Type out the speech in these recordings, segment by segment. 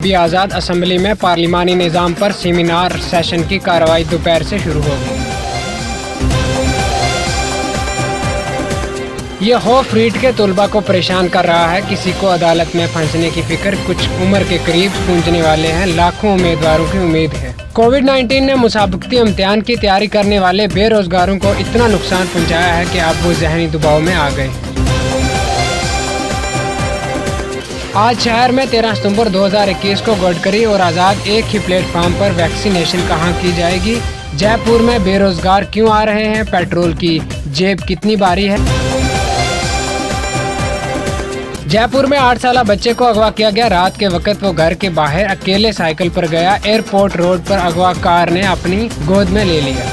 भी आज़ाद असम्बली में पार्लिमानी निज़ाम पर सेमिनार सेशन की कार्रवाई दोपहर से शुरू होगी। ये खौफ रीट के तलबा को परेशान कर रहा है। किसी को अदालत में फंसने की फिक्र, कुछ उम्र के करीब पहुंचने वाले हैं, लाखों उम्मीदवारों की उम्मीद है। कोविड-19 ने मुसाबकती इम्तिहान की तैयारी करने वाले बेरोजगारों को इतना नुकसान पहुंचाया है कि अब वो जहनी दबाव में आ गए। आज शहर में 13 सितंबर 2021 को गडकरी और आज़ाद एक ही प्लेटफॉर्म पर वैक्सीनेशन कहां की जाएगी? जयपुर में बेरोजगार क्यों आ रहे हैं? पेट्रोल की जेब कितनी भारी है? जयपुर में 8 साल बच्चे को अगवा किया गया। रात के वक्त वो घर के बाहर अकेले साइकिल पर गया। एयरपोर्ट रोड पर अगवा कार ने अपनी गोद में ले लिया।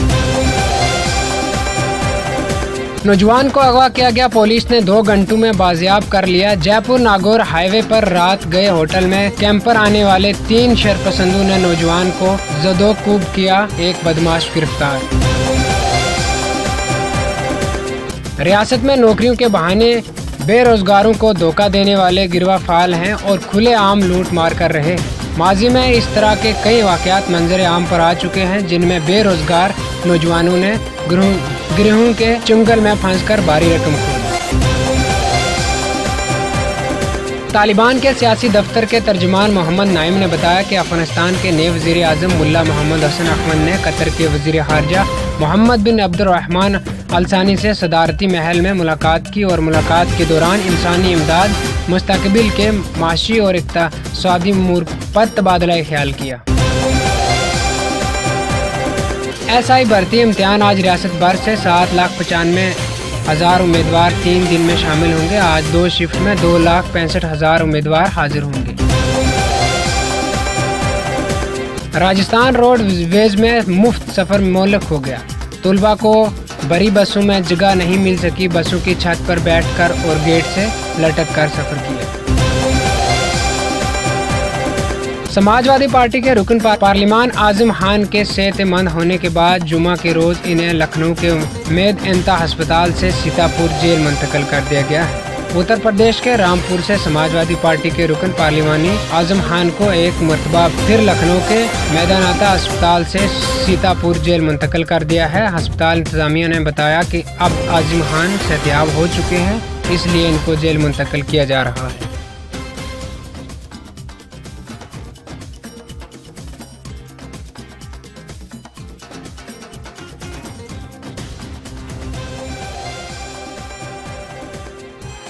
नौजवान को अगवा किया गया। पुलिस ने 2 घंटों में बाजियाब कर लिया। जयपुर नागौर हाईवे पर रात गए होटल में कैंपर आने वाले 3 शरपसंदों ने नौजवान को जदोकूब किया। एक बदमाश गिरफ्तार। रियासत में नौकरियों के बहाने बेरोजगारों को धोखा देने वाले गिरवा फाल हैं और खुलेआम लूट मार कर रहे। माजी में इस तरह के कई वाकयात मंजर आम पर आ चुके हैं, जिनमें बेरोजगार नौजवानों ने गिरोहों के चुंगल में फंसकर भारी रकम खोई। तालिबान के सियासी दफ्तर के तर्जुमान मोहम्मद नाइम ने बताया कि अफगानिस्तान के नए वज़ीर आज़म मुल्ला मोहम्मद हसन अहमद ने कतर के वज़ीर खारजा मोहम्मद बिन अब्दुर्रहमान अलसानी से सदारती महल में मुलाकात की और मुलाकात के दौरान इंसानी इमदाद, मुस्तकबिल के माशी और इक़्तिसादी उमूर पर तबादला ख्याल किया। SI भर्ती इम्तिहान आज रियासत भर से 7,95,000 उम्मीदवार 3 दिन में शामिल होंगे। आज 2 शिफ्ट में 2,65,000 उम्मीदवार हाजिर होंगे। राजस्थान रोडवेज में मुफ्त सफ़र मोहलक हो गया। तलबा को बड़ी बसों में जगह नहीं मिल सकी। बसों की छत पर बैठकर और गेट से लटक कर सफ़र किया। समाजवादी पार्टी के रुकन पार्लिमान आज़म खान के सेहतमंद होने के बाद जुमा के रोज़ इन्हें लखनऊ के मेद-ए-इंता अस्पताल से सीतापुर जेल मुंतकिल कर दिया गया है। उत्तर प्रदेश के रामपुर से समाजवादी पार्टी के रुकन पार्लिमानी आज़म खान को एक मरतबा फिर लखनऊ के मेद-ए-इंता अस्पताल से सीतापुर जेल मुंतकिल कर दिया है। अस्पताल इंतजामिया ने बताया कि अब आज़म खान सेहतयाब हो चुके हैं, इसलिए इनको जेल मुंतकिल किया जा रहा है।